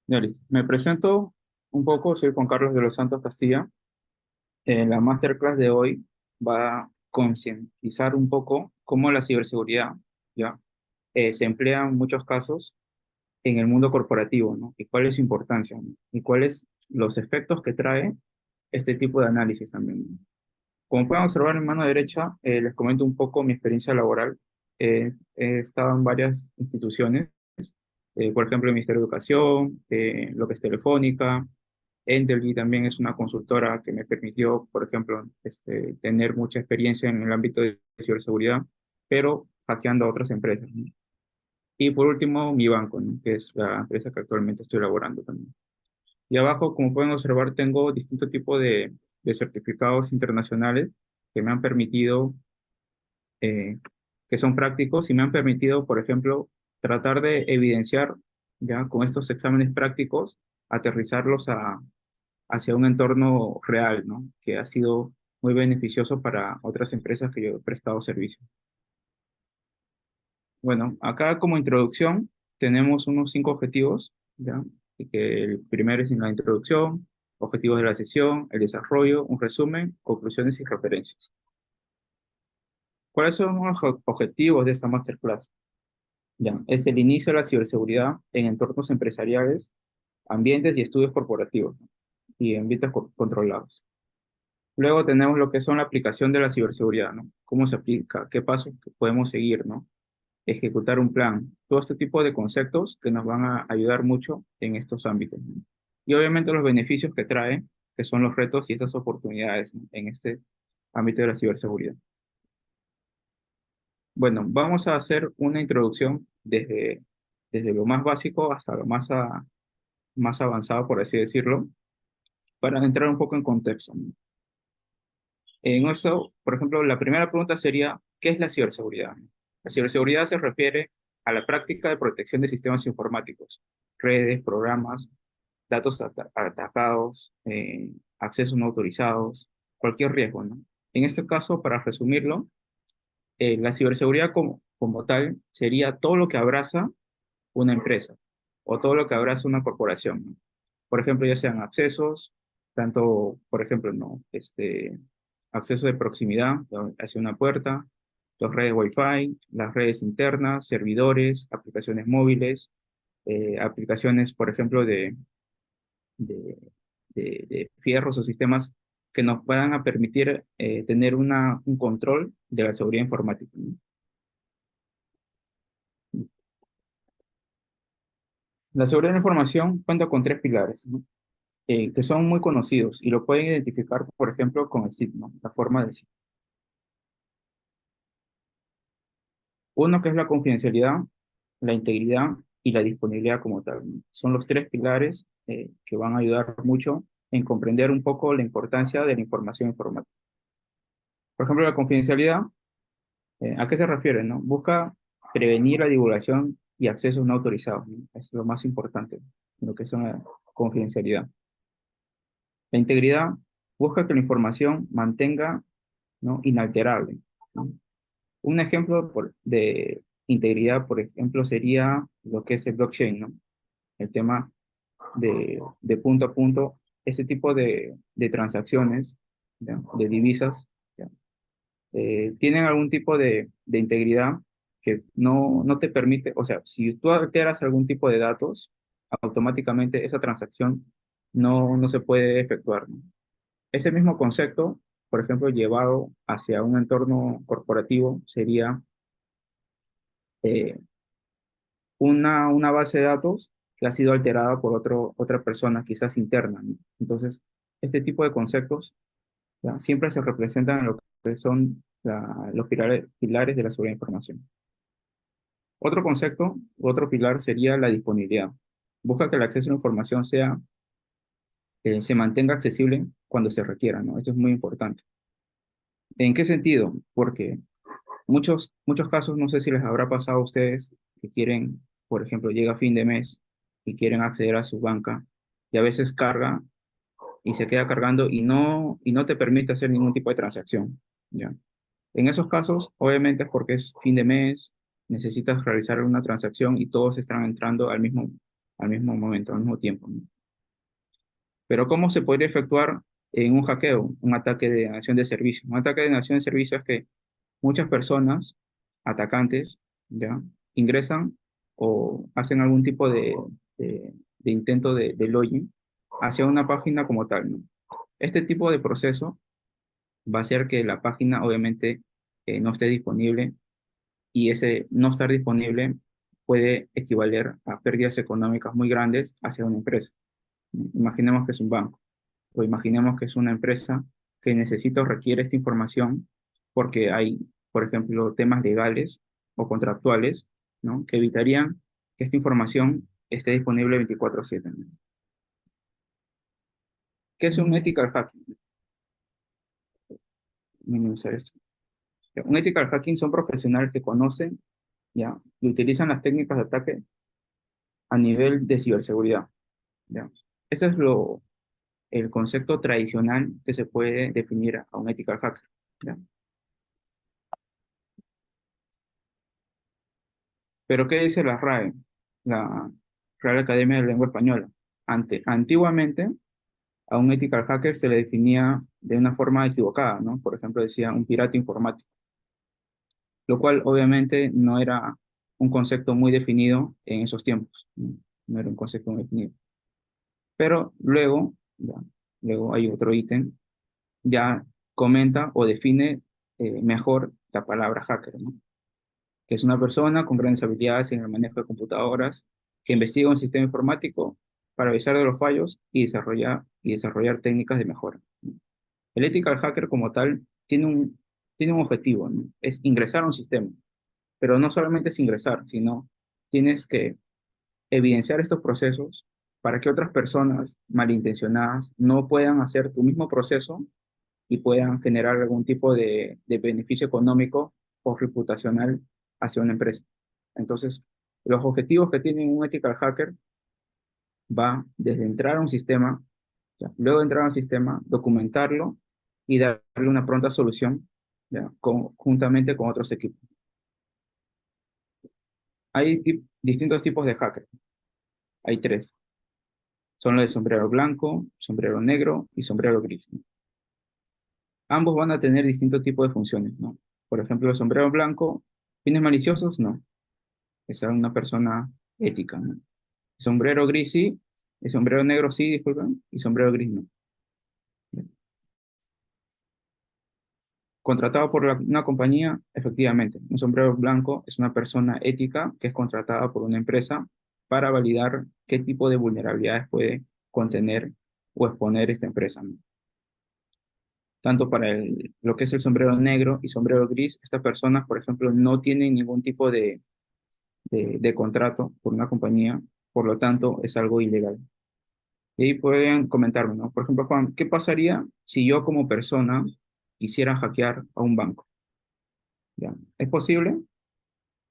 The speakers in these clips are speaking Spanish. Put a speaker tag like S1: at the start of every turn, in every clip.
S1: Ya listo. Me presento un poco, soy Juan Carlos de los Santos Castilla. La masterclass de hoy va a concientizar un poco cómo la ciberseguridad ya se emplea en muchos casos en el mundo corporativo, ¿no? Y cuál es su importancia, ¿no? Y cuáles los efectos que trae este tipo de análisis también, ¿no? Como pueden observar en mano derecha, les comento un poco mi experiencia laboral. He estado en varias instituciones, por ejemplo, el Ministerio de Educación, lo que es Telefónica. Entelgy también es una consultora que me permitió, por ejemplo, tener mucha experiencia en el ámbito de ciberseguridad, pero hackeando a otras empresas, ¿no? Y por último, mi banco, ¿no? Que es la empresa que actualmente estoy laborando también. Y abajo, como pueden observar, tengo distintos tipos de certificados internacionales que me han permitido, eh, que son prácticos y me han permitido, por ejemplo, tratar de evidenciar, ya con estos exámenes prácticos, aterrizarlos hacia un entorno real, ¿no? Que ha sido muy beneficioso para otras empresas que yo he prestado servicio. Bueno, acá como introducción tenemos unos 5 objetivos, ¿ya? Y que el primero es en la introducción, objetivos de la sesión, el desarrollo, un resumen, conclusiones y referencias. ¿Cuáles son los objetivos de esta masterclass? Ya, es el inicio de la ciberseguridad en entornos empresariales, ambientes y estudios corporativos, ¿no? Y ambientes controlados. Luego tenemos lo que son la aplicación de la ciberseguridad, ¿no? ¿Cómo se aplica? ¿Qué pasos que podemos seguir, ¿no? Ejecutar un plan. Todo este tipo de conceptos que nos van a ayudar mucho en estos ámbitos, ¿no? Y obviamente los beneficios que trae, que son los retos y estas oportunidades, ¿no? En este ámbito de la ciberseguridad. Bueno, vamos a hacer una introducción desde lo más básico hasta lo más avanzado, por así decirlo, para entrar un poco en contexto, ¿no? En eso, por ejemplo, la primera pregunta sería, ¿qué es la ciberseguridad? La ciberseguridad se refiere a la práctica de protección de sistemas informáticos, redes, programas, datos atacados, accesos no autorizados, cualquier riesgo, ¿no? En este caso, para resumirlo, la ciberseguridad como tal sería todo lo que abraza una empresa o todo lo que abraza una corporación, ¿no? Por ejemplo, ya sean accesos, tanto, por ejemplo, ¿no? Acceso de proximidad hacia una puerta, las redes Wi-Fi, las redes internas, servidores, aplicaciones móviles, aplicaciones, por ejemplo, de, de fierros o sistemas que nos puedan a permitir tener un control de la seguridad informática, ¿no? La seguridad de la información cuenta con 3 pilares, ¿no? Que son muy conocidos y lo pueden identificar, por ejemplo, con el signo, la forma del signo. Uno que es la confidencialidad, la integridad y la disponibilidad como tal, ¿no? Son los 3 pilares que van a ayudar mucho en comprender un poco la importancia de la información informática. Por ejemplo, la confidencialidad, ¿a qué se refiere, no? Busca prevenir la divulgación y accesos no autorizados, ¿no? Es lo más importante, lo que es la confidencialidad. La integridad busca que la información mantenga, ¿no? Inalterable, ¿no? Un ejemplo de integridad, por ejemplo, sería lo que es el blockchain, ¿no? El tema de punto a punto, ese tipo de transacciones, ¿ya? De divisas, ¿ya? Tienen algún tipo de integridad que no te permite, o sea, si tú alteras algún tipo de datos, automáticamente esa transacción no se puede efectuar, ¿no? Ese mismo concepto, por ejemplo, llevado hacia un entorno corporativo, sería eh, una base de datos que ha sido alterada por otra persona, quizás interna, ¿no? Entonces, este tipo de conceptos, ¿ya? Siempre se representan en lo que son los pilares de la seguridad de información. Otro concepto, otro pilar sería la disponibilidad. Busca que el acceso a la información se mantenga accesible cuando se requiera, ¿no? Esto es muy importante. ¿En qué sentido? Porque muchos casos, no sé si les habrá pasado a ustedes, que quieren, por ejemplo, llega fin de mes y quieren acceder a su banca y a veces carga y se queda cargando y no te permite hacer ningún tipo de transacción, ¿ya? En esos casos, obviamente es porque es fin de mes, necesitas realizar una transacción y todos están entrando al mismo. al mismo momento, al mismo tiempo, ¿no? Pero ¿cómo se podría efectuar en un hackeo, un ataque de nación de servicio? Un ataque de nación de servicio es que muchas personas, atacantes, ¿ya? Ingresan o hacen algún tipo de intento de login hacia una página como tal, ¿no? Este tipo de proceso va a hacer que la página obviamente no esté disponible, y ese no estar disponible puede equivaler a pérdidas económicas muy grandes hacia una empresa. Imaginemos que es un banco, o imaginemos que es una empresa que necesita o requiere esta información porque hay, por ejemplo, temas legales o contractuales, ¿no? Que evitarían que esta información esté disponible 24/7, ¿no? ¿Qué es un ethical hacking? Minimizar esto. Un ethical hacking son profesionales que conocen, ¿ya? Y utilizan las técnicas de ataque a nivel de ciberseguridad, ¿ya? Ese es el concepto tradicional que se puede definir a un ethical hacker, ¿ya? Pero ¿qué dice la RAE, la Real Academia de Lengua Española? Antiguamente, a un ethical hacker se le definía de una forma equivocada, ¿no? Por ejemplo, decía un pirata informático, lo cual obviamente no era un concepto muy definido en esos tiempos, ¿no? No era un concepto muy definido. Pero luego, ya, luego hay otro ítem, ya comenta o define mejor la palabra hacker, ¿no? Que es una persona con grandes habilidades en el manejo de computadoras, que investiga un sistema informático para avisar de los fallos y desarrollar técnicas de mejora, ¿no? El ethical hacker como tal tiene un objetivo, ¿no? Es ingresar a un sistema, pero no solamente es ingresar, sino tienes que evidenciar estos procesos para que otras personas malintencionadas no puedan hacer tu mismo proceso y puedan generar algún tipo de beneficio económico o reputacional hacia una empresa. Entonces, los objetivos que tiene un ethical hacker va desde entrar a un sistema, ya, luego de entrar a un sistema, documentarlo y darle una pronta solución, ya, juntamente con otros equipos. Hay distintos tipos de hackers. Hay tres. Son los de sombrero blanco, sombrero negro y sombrero gris, ¿no? Ambos van a tener distintos tipos de funciones, ¿no? Por ejemplo, el sombrero blanco, ¿fines maliciosos? No. Es una persona ética, ¿no? Sombrero gris sí, el sombrero negro sí, disculpen, y sombrero gris no. Contratado por una compañía, efectivamente. Un sombrero blanco es una persona ética que es contratada por una empresa para validar qué tipo de vulnerabilidades puede contener o exponer esta empresa, ¿no? Tanto para lo que es el sombrero negro y sombrero gris, estas personas, por ejemplo, no tienen ningún tipo de contrato por una compañía, por lo tanto, es algo ilegal. Y ahí pueden comentarme, ¿no? Por ejemplo, Juan, ¿qué pasaría si yo como persona quisiera hackear a un banco? ¿Ya? ¿Es posible?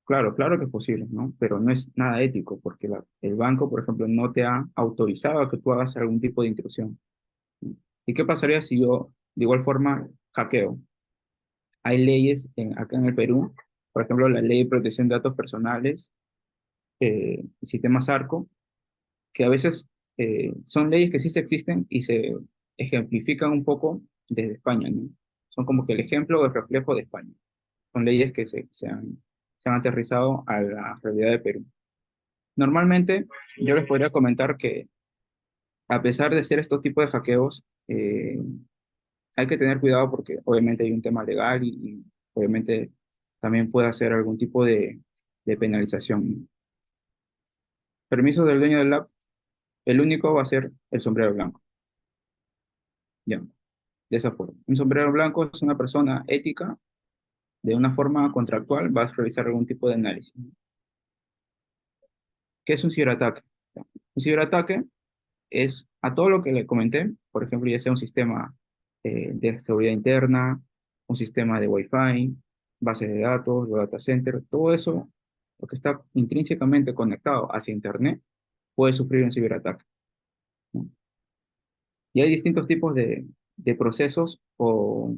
S1: Claro, claro que es posible, ¿no? Pero no es nada ético porque el banco, por ejemplo, no te ha autorizado a que tú hagas algún tipo de intrusión, ¿no? ¿Y qué pasaría si yo, de igual forma, hackeo? Hay leyes acá en el Perú, por ejemplo, la Ley de Protección de Datos Personales, el sistema SARCO, que a veces son leyes que sí se existen y se ejemplifican un poco desde España, ¿no? Son como que el ejemplo o el reflejo de España. Son leyes que se han aterrizado a la realidad de Perú. Normalmente, yo les podría comentar que a pesar de ser estos tipos de hackeos, hay que tener cuidado porque obviamente hay un tema legal y obviamente también puede hacer algún tipo de penalización. Permiso del dueño del app, el único va a ser el sombrero blanco. Ya, de esa forma. Un sombrero blanco es una persona ética, de una forma contractual, va a realizar algún tipo de análisis. ¿Qué es un ciberataque? Un ciberataque es a todo lo que le comenté, por ejemplo, ya sea un sistema de seguridad interna, un sistema de Wi-Fi, bases de datos, los data centers, todo eso, lo que está intrínsecamente conectado hacia Internet, puede sufrir un ciberataque, ¿no? Y hay distintos tipos de procesos o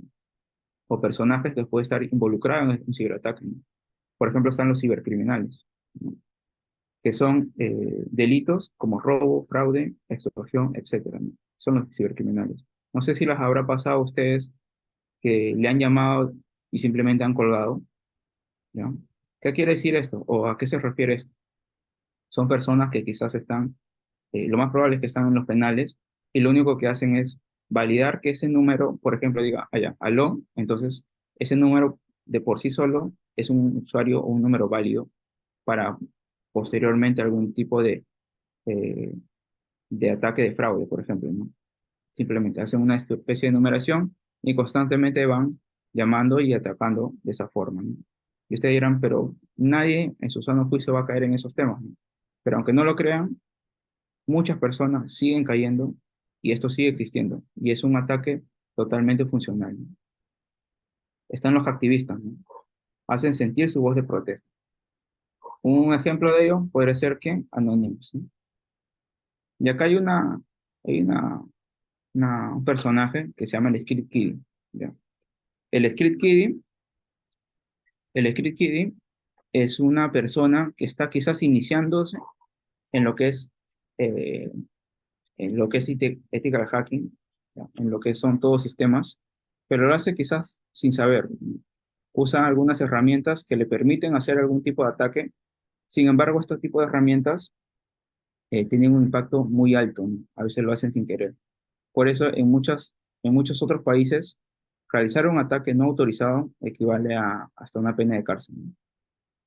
S1: personajes que pueden estar involucrados en un ciberataque, ¿no? Por ejemplo, están los cibercriminales, ¿no? que son delitos como robo, fraude, extorsión, etcétera, ¿no? Son los cibercriminales. No sé si las habrá pasado a ustedes que le han llamado y simplemente han colgado, ¿ya? ¿Qué quiere decir esto? ¿O a qué se refiere esto? Son personas que quizás están, lo más probable es que están en los penales y lo único que hacen es validar que ese número, por ejemplo, diga, allá, aló, entonces ese número de por sí solo es un usuario o un número válido para posteriormente algún tipo eh, de ataque de fraude, por ejemplo, ¿no? Simplemente hacen una especie de numeración y constantemente van llamando y atacando de esa forma, ¿no? Y ustedes dirán, pero nadie en su sano juicio va a caer en esos temas, ¿no? Pero aunque no lo crean, muchas personas siguen cayendo y esto sigue existiendo. Y es un ataque totalmente funcional, ¿no? Están los activistas, ¿no? Hacen sentir su voz de protesta. Un ejemplo de ello podría ser que Anonymous, ¿no? Y acá hay un personaje que se llama el Script Kiddie, ¿ya? El Script Kiddie, el Script Kiddie es una persona que está quizás iniciándose en lo que es, eh, en lo que es ethical hacking, ¿ya? En lo que son todos sistemas, pero lo hace quizás sin saber. Usa algunas herramientas que le permiten hacer algún tipo de ataque. Sin embargo, este tipo de herramientas tienen un impacto muy alto, ¿no? A veces lo hacen sin querer. Por eso, en muchos otros países, realizar un ataque no autorizado equivale a hasta una pena de cárcel, ¿no?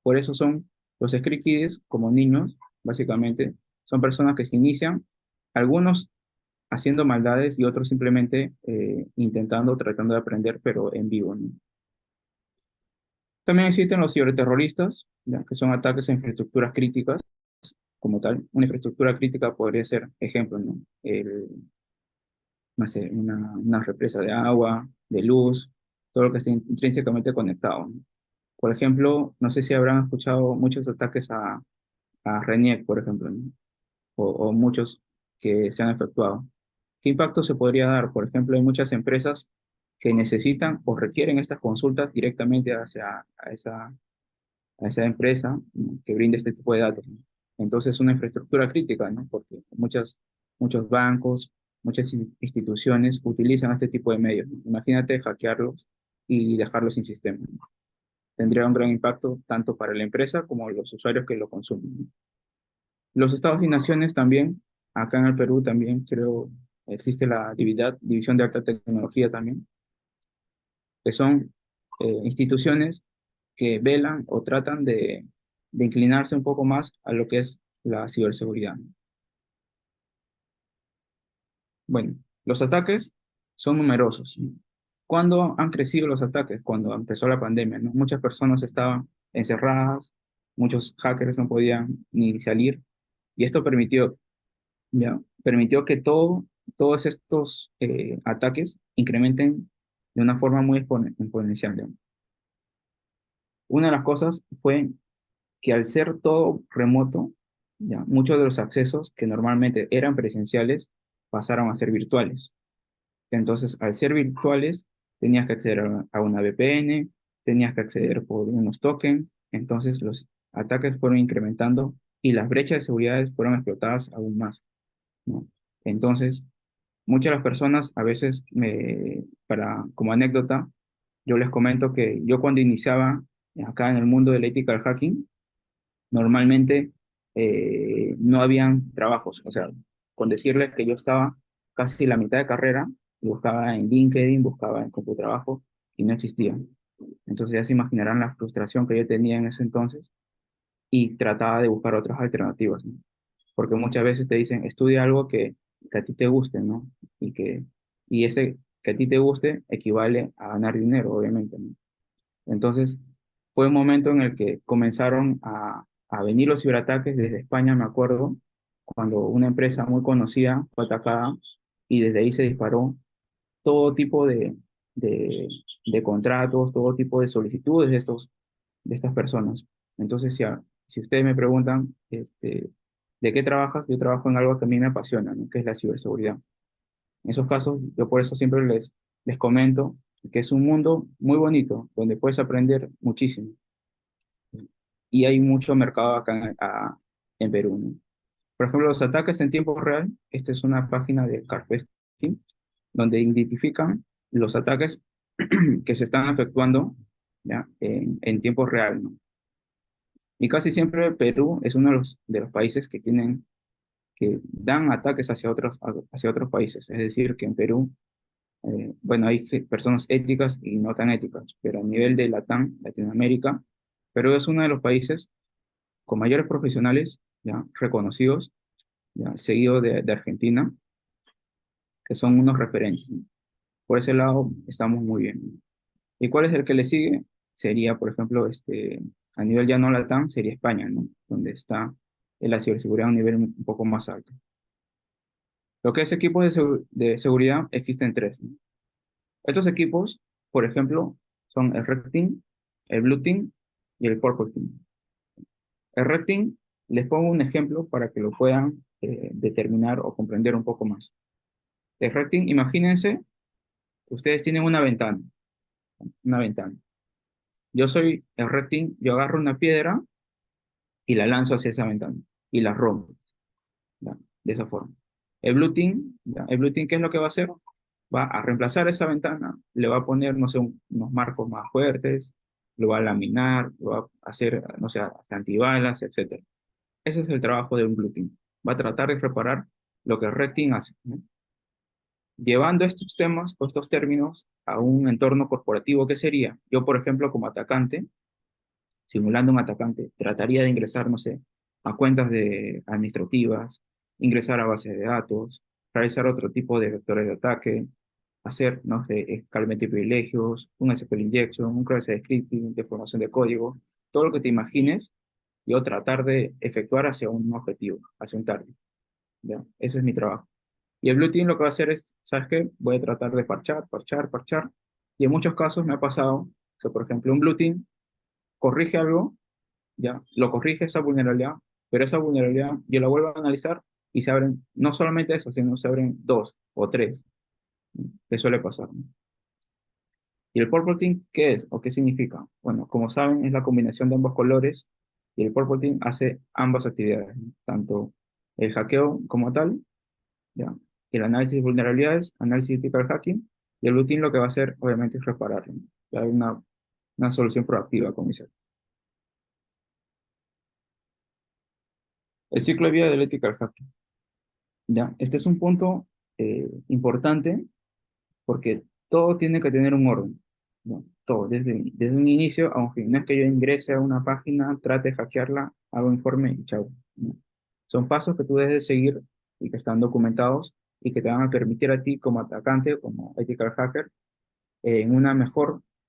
S1: Por eso son los street kids, como niños, básicamente, son personas que se inician, algunos haciendo maldades y otros simplemente intentando, tratando de aprender, pero en vivo, ¿no? También existen los ciberterroristas, ¿ya? Que son ataques a infraestructuras críticas, como tal. Una infraestructura crítica podría ser, ejemplo, ¿no? No sé, una represa de agua, de luz, todo lo que esté intrínsecamente conectado, ¿no? Por ejemplo, no sé si habrán escuchado muchos ataques a RENIEC, por ejemplo, ¿no? O muchos que se han efectuado. ¿Qué impacto se podría dar? Por ejemplo, hay muchas empresas que necesitan o requieren estas consultas directamente hacia a esa empresa, ¿no? Que brinde este tipo de datos, ¿no? Entonces, una infraestructura crítica, ¿no? Porque muchos bancos, muchas instituciones utilizan este tipo de medios, ¿no? Imagínate hackearlos y dejarlos sin sistema, ¿no? Tendría un gran impacto tanto para la empresa como los usuarios que lo consumen, ¿no? Los estados y naciones también, acá en el Perú también creo existe la División de Alta Tecnología también, que son instituciones que velan o tratan de inclinarse un poco más a lo que es la ciberseguridad. Bueno, los ataques son numerosos, ¿no? ¿Cuándo han crecido los ataques? Cuando empezó la pandemia, ¿no? Muchas personas estaban encerradas, muchos hackers no podían ni salir, y esto permitió que todos estos ataques incrementen de una forma muy exponencial, ¿no? Una de las cosas fue que al ser todo remoto, ya, muchos de los accesos que normalmente eran presenciales pasaron a ser virtuales. Entonces, al ser virtuales, tenías que acceder a una VPN, tenías que acceder por unos tokens, entonces los ataques fueron incrementando y las brechas de seguridad fueron explotadas aún más, ¿no? Entonces, muchas de las personas a veces, como anécdota, yo les comento que yo cuando iniciaba acá en el mundo del ethical hacking, normalmente no habían trabajos. O sea, con decirles que yo estaba casi la mitad de carrera, y buscaba en LinkedIn, buscaba en CompuTrabajo y no existían. Entonces ya se imaginarán la frustración que yo tenía en ese entonces y trataba de buscar otras alternativas, ¿no? Porque muchas veces te dicen, estudia algo que a ti te guste, ¿no? Y ese que a ti te guste equivale a ganar dinero, obviamente, ¿no? Entonces, fue un momento en el que comenzaron a venir los ciberataques desde España, me acuerdo, cuando una empresa muy conocida fue atacada y desde ahí se disparó todo tipo de contratos, todo tipo de solicitudes de estas personas. Entonces, si ustedes me preguntan, ¿de qué trabajas? Yo trabajo en algo que a mí me apasiona, ¿no? Que es la ciberseguridad. En esos casos, yo por eso siempre les comento que es un mundo muy bonito, donde puedes aprender muchísimo. Y hay mucho mercado acá en Perú, ¿no? Por ejemplo, los ataques en tiempo real, esta es una página de Kaspersky, donde identifican los ataques que se están efectuando, ¿ya? En tiempo real, ¿no? Y casi siempre Perú es uno de los países que dan ataques hacia otros países. Es decir, que en Perú, bueno, hay personas éticas y no tan éticas, pero a nivel de Latam, Latinoamérica, Perú es uno de los países con mayores profesionales, ¿ya? Reconocidos, ¿ya? Seguido de Argentina, que son unos referentes, ¿no? Por ese lado estamos muy bien, ¿no? ¿Y cuál es el que le sigue? Sería, por ejemplo, a nivel ya no Latam, sería España, ¿no? Donde está la ciberseguridad a un nivel un poco más alto. Lo que es equipos de seguridad, existen tres, ¿no? Estos equipos, por ejemplo, son el Red Team, el Blue Team y el Purple Team. El Red Team, les pongo un ejemplo para que lo puedan determinar o comprender un poco más. El Red Team, imagínense, ustedes tienen una ventana. Yo soy el Red Team, yo agarro una piedra y la lanzo hacia esa ventana y la rompo, ¿ya? De esa forma. El Blue Team, ¿ya? El Blue Team, ¿qué es lo que va a hacer? Va a reemplazar esa ventana, le va a poner, no sé, unos marcos más fuertes, lo va a laminar, lo va a hacer, no sé, hasta antibalas, etcétera. Ese es el trabajo de un Blue Team. Va a tratar de reparar lo que el Red Team hace, ¿no? Llevando estos temas o estos términos a un entorno corporativo, ¿qué sería? Yo, por ejemplo, como atacante, simulando un atacante, trataría de ingresar, no sé, a cuentas administrativas, ingresar a bases de datos, realizar otro tipo de vectores de ataque, hacer, no sé, escalamiento de privilegios, un SQL injection, un cross scripting, de formación de código, todo lo que te imagines, yo tratar de efectuar hacia un objetivo, hacia un target, ¿ya? Ese es mi trabajo. Y el Blue Team lo que va a hacer es, ¿sabes qué? Voy a tratar de parchar, parchar, parchar. Y en muchos casos me ha pasado que, por ejemplo, un Blue Team corrige algo, ya, lo corrige esa vulnerabilidad, pero esa vulnerabilidad yo la vuelvo a analizar y se abren, no solamente eso, sino se abren dos o tres, ¿no? Que suele pasar, ¿no? ¿Y el purple team qué es o qué significa? Bueno, como saben, es la combinación de ambos colores y el purple team hace ambas actividades, ¿no? Tanto el hackeo como tal, ¿ya? El análisis de vulnerabilidades, análisis de ethical hacking, y el blue team lo que va a hacer, obviamente, es repararlo, ¿no? Dar una solución proactiva, como dice. El ciclo de vida del ethical hacking, ¿ya? Este es un punto importante porque todo tiene que tener un orden, ¿no? Todo, desde un inicio a un fin. No es que yo ingrese a una página, trate de hackearla, hago informe y chao, ¿no? Son pasos que tú debes de seguir y que están documentados y que te van a permitir a ti como atacante, como ethical hacker, en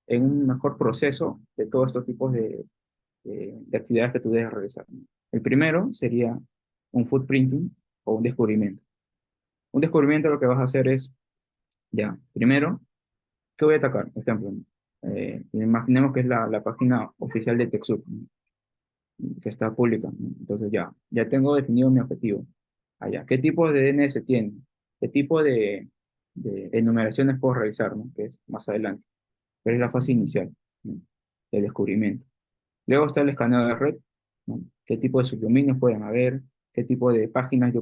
S1: en un mejor proceso de todos estos tipos de actividades que tú debes realizar, ¿no? El primero sería un footprinting o un descubrimiento. Un descubrimiento lo que vas a hacer es, ya, primero, ¿qué voy a atacar? Por ejemplo, imaginemos que es la página oficial de TechSoup, ¿no? Que está pública, ¿no? Entonces ya tengo definido mi objetivo. Allá, ¿qué tipo de DNS tiene? ¿Qué tipo de enumeraciones puedo realizar, ¿no? Que es más adelante. Pero es la fase inicial, ¿no? El descubrimiento. Luego está el escaneo de red, ¿no? ¿Qué tipo de subdominios pueden haber? ¿Qué tipo de páginas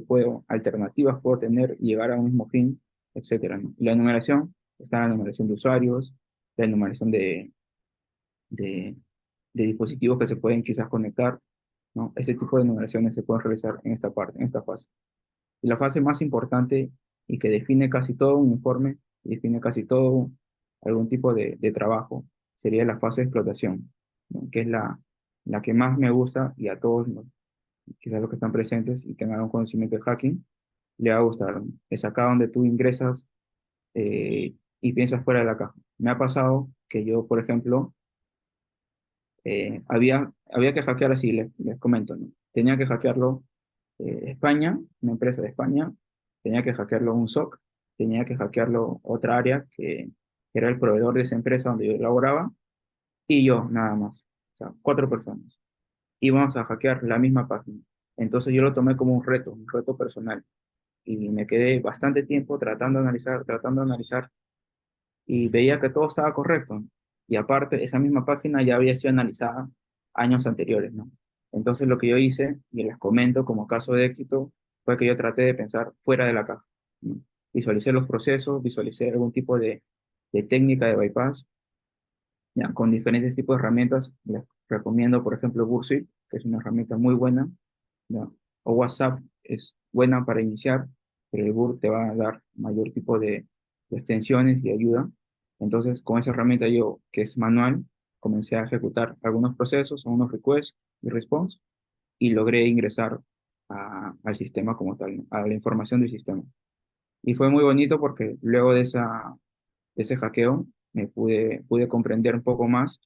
S1: alternativas puedo tener y llegar a un mismo fin, etcétera, ¿no? Y la enumeración, está la enumeración de usuarios, la enumeración de, de dispositivos que se pueden quizás conectar, ¿no? Ese tipo de enumeraciones se pueden realizar en esta parte, en esta fase. Y la fase más importante y que define casi todo un informe, define casi todo algún tipo de trabajo, sería la fase de explotación, ¿no? Que es la que más me gusta y a todos, ¿no? Quizás los que están presentes y tengan un conocimiento de hacking, le va a gustar, ¿no? Es acá donde tú ingresas y piensas fuera de la caja. Me ha pasado que yo, por ejemplo, había que hackear así, les comento, ¿no? Tenía que hackearlo España, una empresa de España, tenía que hackearlo un SOC, tenía que hackearlo otra área que era el proveedor de esa empresa donde yo laboraba, y yo nada más. O sea, cuatro personas. Íbamos a hackear la misma página. Entonces yo lo tomé como un reto personal. Y me quedé bastante tiempo tratando de analizar, y veía que todo estaba correcto. Y aparte, esa misma página ya había sido analizada años anteriores, ¿no? Entonces lo que yo hice, y les comento como caso de éxito, fue que yo traté de pensar fuera de la caja, ¿no? Visualicé los procesos, visualicé algún tipo de técnica de bypass, ya, con diferentes tipos de herramientas. Les recomiendo, por ejemplo, Bursuit, que es una herramienta muy buena, ¿ya? O WhatsApp es buena para iniciar, pero el Bur te va a dar mayor tipo de extensiones y ayuda. Entonces, con esa herramienta yo, que es manual, comencé a ejecutar algunos procesos, algunos requests y response, y logré ingresar al sistema como tal, ¿no? A la información del sistema. Y fue muy bonito porque luego de ese hackeo pude comprender un poco más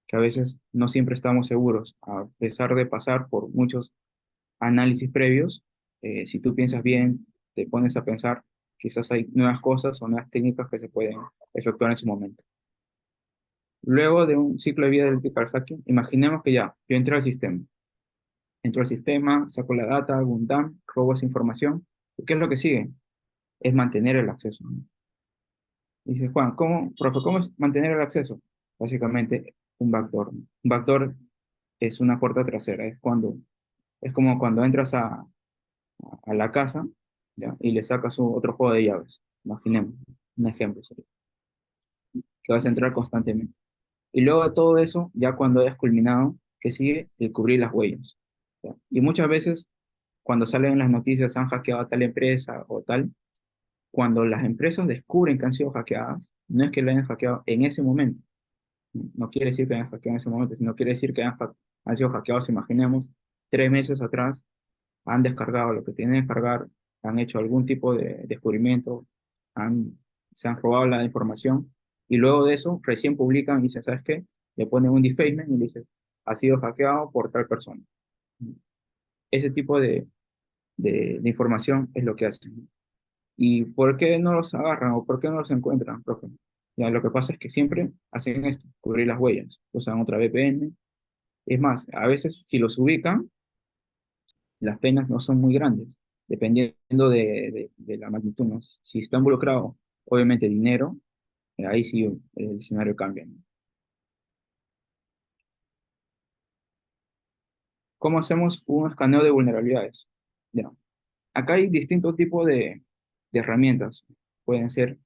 S1: que a veces no siempre estamos seguros, a pesar de pasar por muchos análisis previos. Si tú piensas bien, te pones a pensar, quizás hay nuevas cosas o nuevas técnicas que se pueden efectuar en ese momento. Luego de un ciclo de vida del ethical hacking, imaginemos que ya, yo entré al sistema. Entro al sistema, saco la data, hago un dump, robo esa información. ¿Qué es lo que sigue? Es mantener el acceso, ¿no? Dice Juan, ¿cómo, profe, cómo es mantener el acceso? Básicamente, un backdoor, ¿no? Un backdoor es una puerta trasera, es como cuando entras a la casa, ¿ya? Y le sacas otro juego de llaves. Imaginemos, un ejemplo, sería, que vas a entrar constantemente. Y luego de todo eso, ya cuando hayas culminado, ¿qué sigue? El cubrir las huellas, ¿ya? Y muchas veces, cuando salen en las noticias, han hackeado a tal empresa o tal, cuando las empresas descubren que han sido hackeadas, no es que lo hayan hackeado en ese momento, no quiere decir que hayan hackeado en ese momento, sino quiere decir que han sido hackeados, imaginemos, 3 meses atrás, han descargado lo que tienen que cargar, han hecho algún tipo de descubrimiento, se han robado la información, y luego de eso recién publican y dicen, ¿sabes qué? Le ponen un defacement y le dicen, ha sido hackeado por tal persona. Ese tipo de información es lo que hacen. ¿Y por qué no los agarran o por qué no los encuentran, profe? Ya, lo que pasa es que siempre hacen esto, cubrir las huellas, usan otra VPN. Es más, a veces si los ubican, las penas no son muy grandes, dependiendo de la magnitud, ¿no? Si está involucrado, obviamente, dinero, ahí sí el escenario cambia, ¿no? ¿Cómo hacemos un escaneo de vulnerabilidades? Ya, acá hay distintos tipos de herramientas. Pueden ser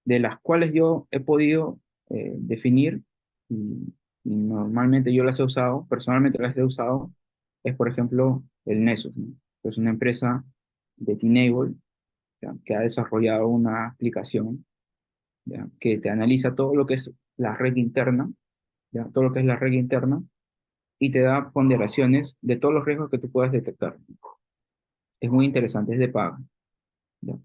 S1: de las cuales yo he podido definir y normalmente yo las he usado, personalmente las he usado, es por ejemplo el Nessus, ¿no? Que es una empresa de T-Enable, ¿ya? Que ha desarrollado una aplicación, ¿ya? Que te analiza todo lo que es la red interna, ¿ya? Todo lo que es la red interna y te da ponderaciones de todos los riesgos que tú puedas detectar. Es muy interesante, es de paga, ¿ya?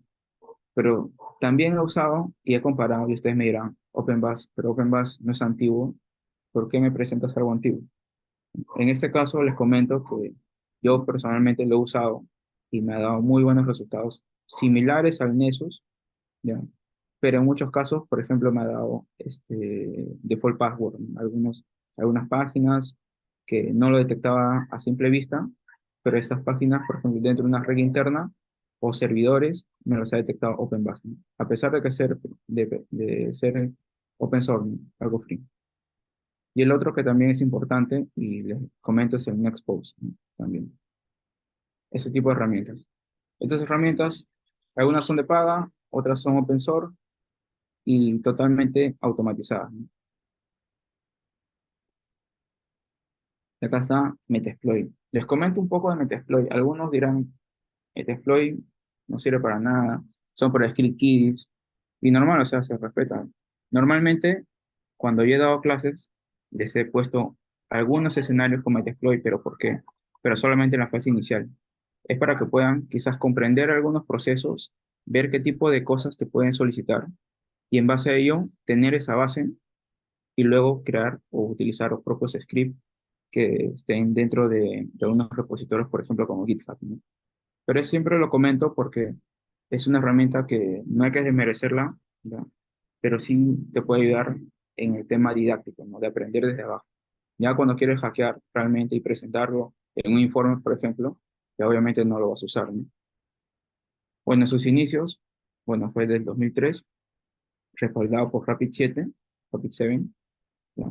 S1: Pero también he usado y he comparado, y ustedes me dirán, OpenBus, pero OpenBus no es antiguo, ¿por qué me presentas algo antiguo? En este caso les comento que yo personalmente lo he usado y me ha dado muy buenos resultados, similares al Nessus, ¿ya? Pero en muchos casos, por ejemplo, me ha dado default password, ¿no? Algunas páginas que no lo detectaba a simple vista, pero estas páginas, por ejemplo, dentro de una red interna o servidores, me los ha detectado OpenBus, ¿no? A pesar de ser open source, ¿no? Algo free. Y el otro que también es importante, y les comento, es el Nextpost, ¿no? También. Ese tipo de herramientas. Estas herramientas, algunas son de paga, otras son open source y totalmente automatizadas, ¿no? Y acá está Metasploit. Les comento un poco de Metasploit. Algunos dirán, Metasploit no sirve para nada, son para script kiddies, y normal, o sea, se respeta. Normalmente, cuando yo he dado clases, les he puesto algunos escenarios con Metasploit, pero ¿por qué? Pero solamente en la fase inicial. Es para que puedan quizás comprender algunos procesos, ver qué tipo de cosas te pueden solicitar, y en base a ello, tener esa base y luego crear o utilizar los propios scripts que estén dentro de unos repositorios, por ejemplo, como GitHub, ¿no? Pero siempre lo comento porque es una herramienta que no hay que desmerecerla, ¿ya? Pero sí te puede ayudar en el tema didáctico, ¿no? De aprender desde abajo. Ya cuando quieres hackear realmente y presentarlo en un informe, por ejemplo, ya obviamente no lo vas a usar, ¿no? Bueno, en sus inicios, bueno, fue del 2003, respaldado por Rapid 7, Rapid 7, ¿ya?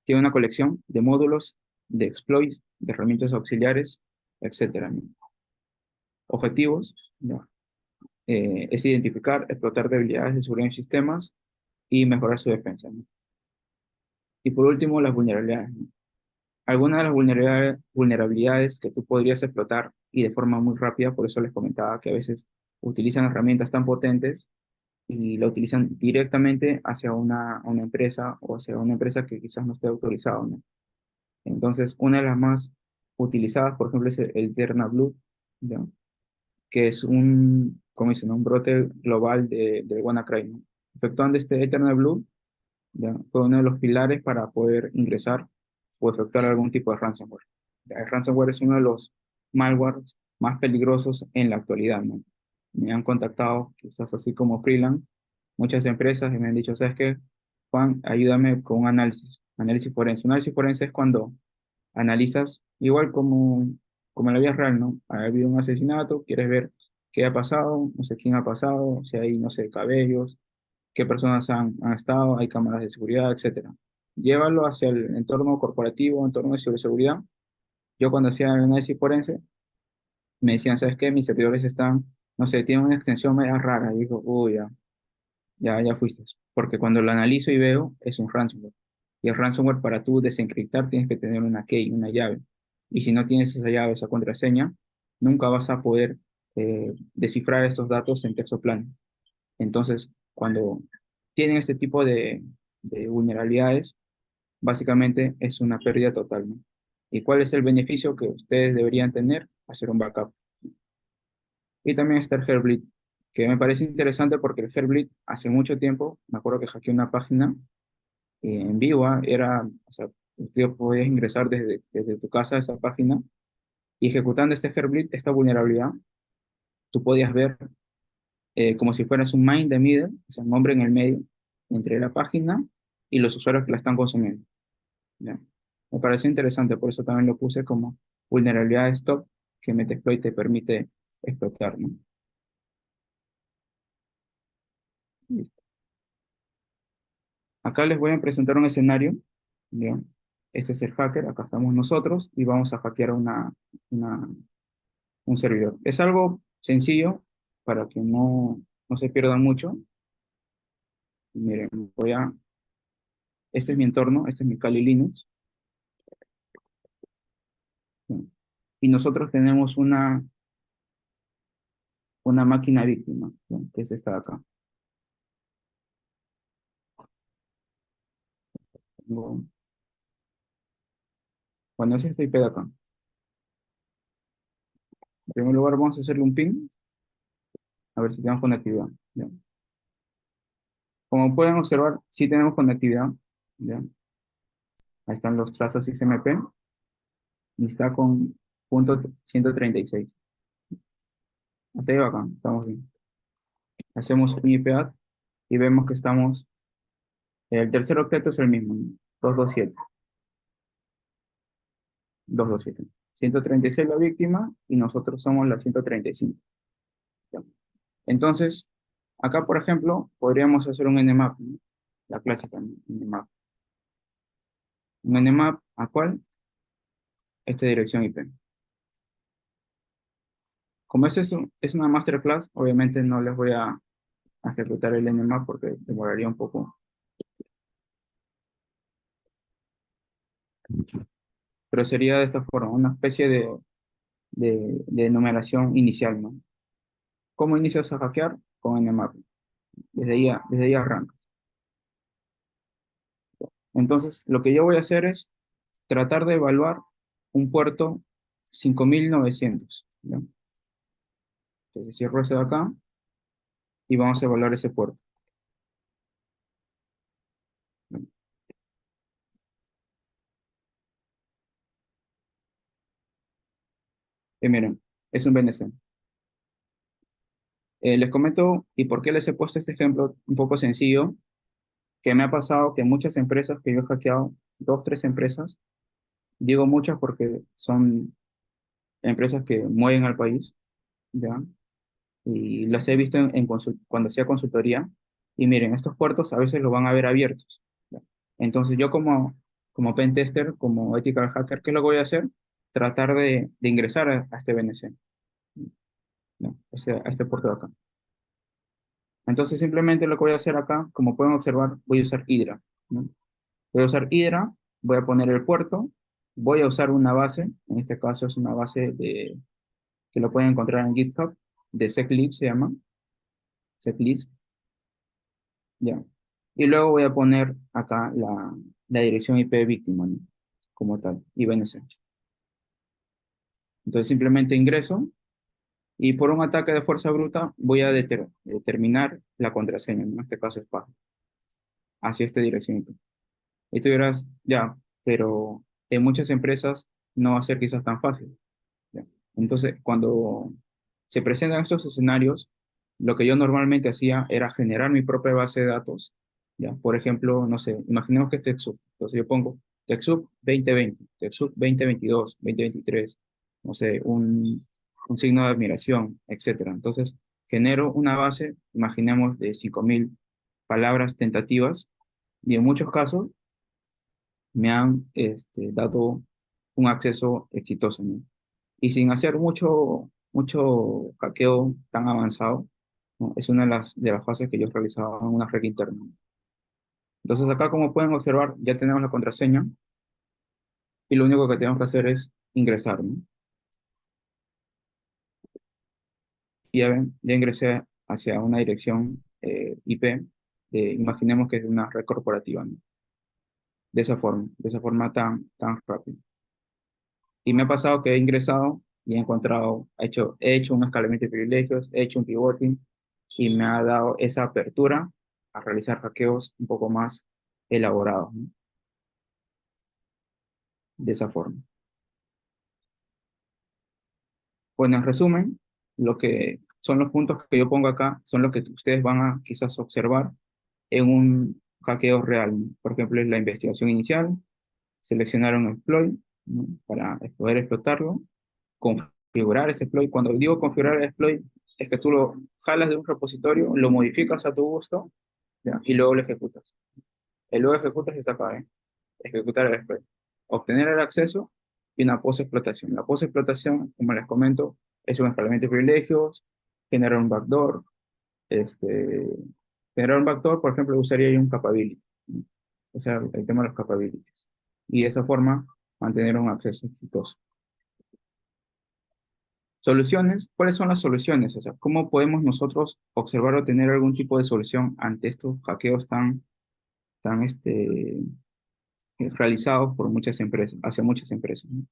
S1: Tiene una colección de módulos de exploits, de herramientas auxiliares, etcétera, ¿no? Objetivos, ¿no? Es identificar, explotar debilidades de seguridad en sistemas y mejorar su defensa, ¿no? Y por último, las vulnerabilidades, ¿no? Algunas de las vulnerabilidades que tú podrías explotar y de forma muy rápida, por eso les comentaba que a veces utilizan herramientas tan potentes y la utilizan directamente hacia una empresa o hacia una empresa que quizás no esté autorizada, ¿no? Entonces, una de las más utilizadas, por ejemplo, es el Terna Blue, ¿ya? Que es un, como dicen, un brote global del WannaCry, ¿no? Efectuando este Eternal Blue, ¿ya? Fue uno de los pilares para poder ingresar o efectuar algún tipo de ransomware. El ransomware es uno de los malwares más peligrosos en la actualidad, ¿no? Me han contactado, quizás así como freelance, muchas empresas y me han dicho, ¿sabes qué? Juan, ayúdame con un análisis forense. Un análisis forense es cuando analizas, igual como en la vida real, ¿no? Ha habido un asesinato, quieres ver qué ha pasado, no sé quién ha pasado, si hay, no sé, cabellos, qué personas han estado, hay cámaras de seguridad, etcétera. Llévalo hacia el entorno corporativo, entorno de ciberseguridad. Yo cuando hacía el análisis forense, me decían, ¿sabes qué? Mis servidores están, no sé, tienen una extensión media rara. Y digo, uy, ya fuiste. Porque cuando lo analizo y veo, es un ransomware. Y el ransomware, para tú desencriptar, tienes que tener una key, una llave. Y si no tienes esa llave, esa contraseña, nunca vas a poder descifrar estos datos en texto plano. Entonces, cuando tienen este tipo de vulnerabilidades, básicamente es una pérdida total, ¿no? ¿Y cuál es el beneficio que ustedes deberían tener? Hacer un backup. Y también está el Heartbleed, que me parece interesante porque el Heartbleed hace mucho tiempo, me acuerdo que hackeé una página en vivo, era, o sea, tú podías ingresar desde tu casa a esa página y ejecutando este Heartbleed, esta vulnerabilidad, tú podías ver como si fueras un man in the middle, o sea, un hombre en el medio, entre la página y los usuarios que la están consumiendo, ¿ya? Me pareció interesante, por eso también lo puse como vulnerabilidad stop que Metasploit te permite explotar, ¿no? Listo. Acá les voy a presentar un escenario, ¿ya? Este es el hacker, acá estamos nosotros y vamos a hackear una- un servidor. Es algo sencillo para que no se pierdan mucho. Miren, este es mi entorno, este es mi Kali Linux, ¿ya? Y nosotros tenemos una máquina víctima, ¿ya? Que es esta de acá. Tengo- Bueno, es esta IP de acá. En primer lugar, vamos a hacerle un ping, a ver si tenemos conectividad, ¿ya? Como pueden observar, sí tenemos conectividad, ¿ya? Ahí están los trazos XMP y está con punto 136. Hasta ahí acá, estamos bien. Hacemos un IPAD y vemos que estamos, el tercer octeto es el mismo, ¿no? 227, 227. 136 la víctima y nosotros somos la 135, ¿ya? Entonces, acá, por ejemplo, podríamos hacer un nmap, ¿no? La clásica, ¿no? Nmap. Un nmap, ¿a cuál? Esta dirección IP. Como es una masterclass, obviamente no les voy a ejecutar el nmap porque demoraría un poco, pero sería de esta forma, una especie de numeración inicial, ¿no? ¿Cómo inicias a hackear? Con nmap. Desde ahí arranca. Entonces, lo que yo voy a hacer es tratar de evaluar un puerto 5900, ¿ya? Entonces, cierro ese de acá y vamos a evaluar ese puerto, ¿ya? Y miren, es un VNC. Les comento y por qué les he puesto este ejemplo un poco sencillo, que me ha pasado que muchas empresas que yo he hackeado, dos, tres empresas, digo muchas porque son empresas que mueven al país, ¿ya? Y las he visto cuando hacía consultoría, y miren, estos puertos a veces los van a ver abiertos, ¿ya? Entonces yo como pentester, como ethical hacker, ¿qué es lo que voy a hacer? Tratar de ingresar a este VNC, ¿no? A este puerto de acá. Entonces simplemente lo que voy a hacer acá, como pueden observar, voy a usar Hydra, ¿no? Voy a usar Hydra, voy a poner el puerto, voy a usar una base, en este caso es una base que lo pueden encontrar en GitHub, de seclist se llama, seclist, ya. Y luego voy a poner acá la dirección IP víctima, ¿no? Como tal, y VNC. Entonces simplemente ingreso y por un ataque de fuerza bruta voy a determinar la contraseña, ¿no? En este caso es PAS, hacia esta dirección IP. Y tú dirás, ya, pero en muchas empresas no va a ser quizás tan fácil. ¿Ya? Entonces, cuando se presentan estos escenarios, lo que yo normalmente hacía era generar mi propia base de datos. ¿Ya? Por ejemplo, no sé, imaginemos que es TechSoup. Entonces yo pongo TechSoup 2020, TechSoup 2022, 2023, no sé, un signo de admiración, etcétera. Entonces, genero una base, imaginemos, de 5.000 palabras tentativas, y en muchos casos me han dado un acceso exitoso, ¿no? Y sin hacer mucho hackeo tan avanzado, ¿no? Es una de las fases que yo realizaba en una red interna. Entonces acá, como pueden observar, ya tenemos la contraseña y lo único que tenemos que hacer es ingresar, ¿no? Y ya ven, ya ingresé hacia una dirección IP, imaginemos que es una red corporativa, ¿no? De esa forma tan rápida. Y me ha pasado que he ingresado y he encontrado, he hecho un escalamiento de privilegios, he hecho un pivoting y me ha dado esa apertura a realizar hackeos un poco más elaborados, ¿no? De esa forma. Bueno, en resumen, lo que son los puntos que yo pongo acá son los que ustedes van a quizás observar en un hackeo real, ¿no? Por ejemplo, es la investigación inicial, seleccionar un exploit, ¿no? Para poder explotarlo, configurar ese exploit. Cuando digo configurar el exploit, es que tú lo jalas de un repositorio, lo modificas a tu gusto, ¿ya? Y luego lo ejecutas. El luego ejecutas está acá, ¿eh? Ejecutar el exploit. Obtener el acceso y una post-explotación. La post-explotación, como les comento, es un escalamiento de privilegios, generar un backdoor. Este, generar un backdoor, por ejemplo, usaría yo un capability, ¿no? O sea, el tema de los capabilities. Y de esa forma, mantener un acceso exitoso. Soluciones, ¿cuáles son las soluciones? O sea, ¿cómo podemos nosotros observar o tener algún tipo de solución ante estos hackeos tan realizados por muchas empresas, hacia muchas empresas, ¿no?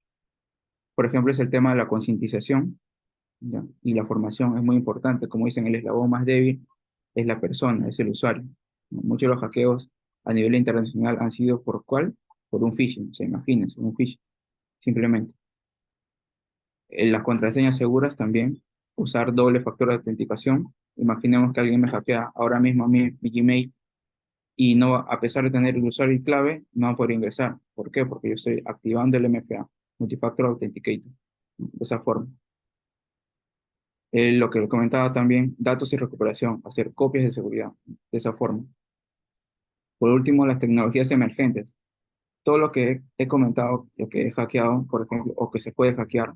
S1: Por ejemplo, es el tema de la concientización, ¿ya? Y la formación es muy importante. Como dicen, el eslabón más débil es la persona, es el usuario, ¿no? Muchos de los hackeos a nivel internacional han sido ¿por cuál? Por un phishing, se imagínense, un phishing, simplemente. Las contraseñas seguras también, usar doble factor de autenticación. Imaginemos que alguien me hackea ahora mismo mi Gmail y no, a pesar de tener el usuario y clave, no va a poder ingresar. ¿Por qué? Porque yo estoy activando el MFA, Multifactor Authenticator, de esa forma. Lo que comentaba también, datos y recuperación, hacer copias de seguridad, de esa forma. Por último, las tecnologías emergentes. Todo lo que he comentado, lo que he hackeado, por ejemplo, o que se puede hackear,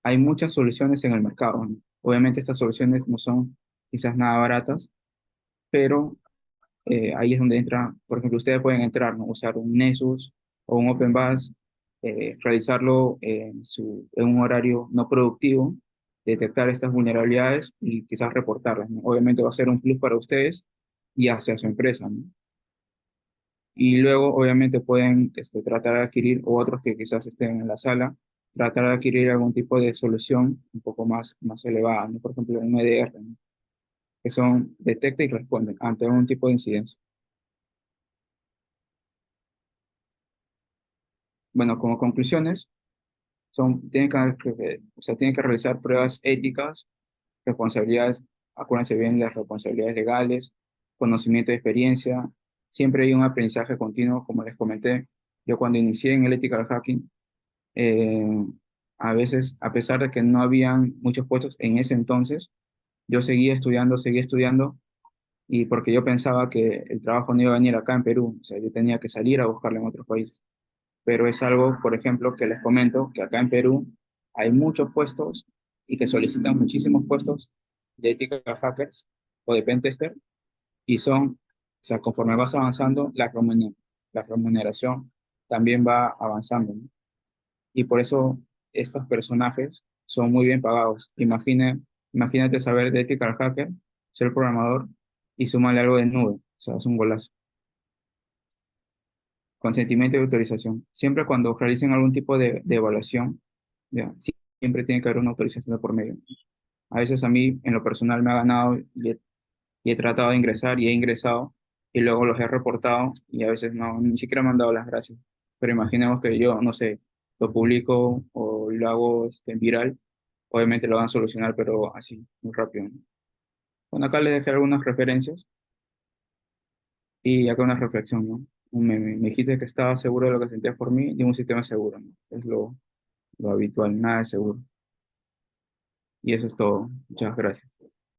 S1: hay muchas soluciones en el mercado, ¿no? Obviamente estas soluciones no son quizás nada baratas, pero ahí es donde entra, por ejemplo, ustedes pueden entrar, ¿no? Usar un Nessus o un OpenBus, realizarlo en un horario no productivo, detectar estas vulnerabilidades y quizás reportarlas, ¿no? Obviamente va a ser un plus para ustedes y hacia su empresa, ¿no? Y luego, obviamente, pueden tratar de adquirir, o otros que quizás estén en la sala, tratar de adquirir algún tipo de solución un poco más elevada, ¿no? Por ejemplo, un EDR, ¿no? Que son detecta y responde ante algún tipo de incidencia. Bueno, como conclusiones, o sea, tienen que realizar pruebas éticas, responsabilidades, acuérdense bien las responsabilidades legales, conocimiento de experiencia, siempre hay un aprendizaje continuo, como les comenté. Yo cuando inicié en el ethical hacking, eh, a veces, a pesar de que no habían muchos puestos en ese entonces, yo seguía estudiando, y porque yo pensaba que el trabajo no iba a venir acá en Perú, o sea, yo tenía que salir a buscarlo en otros países. pero es algo, por ejemplo, que les comento que acá en Perú hay muchos puestos y que solicitan muchísimos puestos de ética hackers o de pentester y son, o sea, conforme vas avanzando, la remuneración también va avanzando, ¿no? Y por eso estos personajes son muy bien pagados. Imagínate saber de ética hacker, ser programador y sumarle algo de nube, o sea, es un golazo. Consentimiento y autorización. Siempre cuando realicen algún tipo de evaluación, ya, siempre tiene que haber una autorización de por medio. A veces a mí, en lo personal, me ha ganado y he tratado de ingresar y he ingresado y luego los he reportado y a veces no, ni siquiera me han dado las gracias. Pero imaginemos que yo, no sé, lo publico o lo hago viral, obviamente lo van a solucionar, pero así, muy rápido, ¿no? Bueno, acá les dejé algunas referencias y acá una reflexión, ¿no? Me dijiste que estaba seguro de lo que sentías por mí y un sistema seguro, ¿no? Es lo habitual, nada es seguro. Y eso es todo. Muchas gracias.